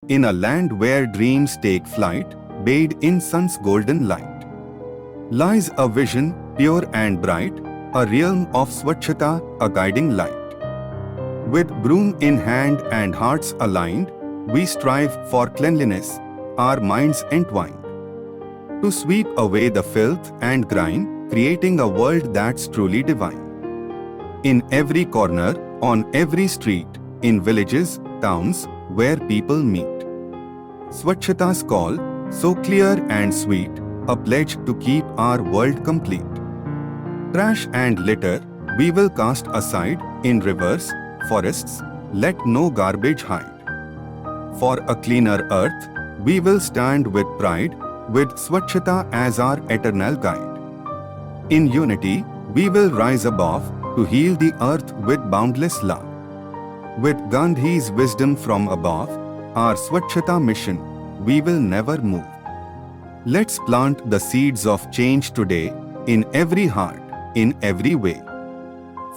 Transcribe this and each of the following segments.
in a land where dreams take flight, bathed in sun's golden light, lies a vision pure and bright, a realm of Swachhata, a guiding light. With broom in hand and hearts aligned, we strive for cleanliness, our minds entwined, to sweep away the filth and grime, creating a world that's truly divine. In every corner, on every street, in villages, towns, where people meet, Swachhata's call, so clear and sweet, a pledge to keep our world complete. Trash and litter, we will cast aside, in rivers, forests, let no garbage hide. For a cleaner earth, we will stand with pride, with Swachhata as our eternal guide. In unity, we will rise above, to heal the earth with boundless love. With Gandhi's wisdom from above, our Swachhata mission, we will never move. Let's plant the seeds of change today, in every heart, in every way.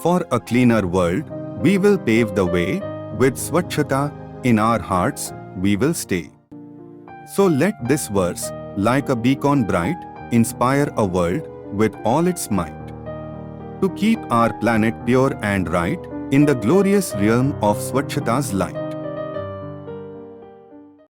For a cleaner world, we will pave the way, with Swachhata, in our hearts, we will stay. So let this verse, like a beacon bright, inspire a world, with all its might, to keep our planet pure and right, in the glorious realm of Swachhata's light.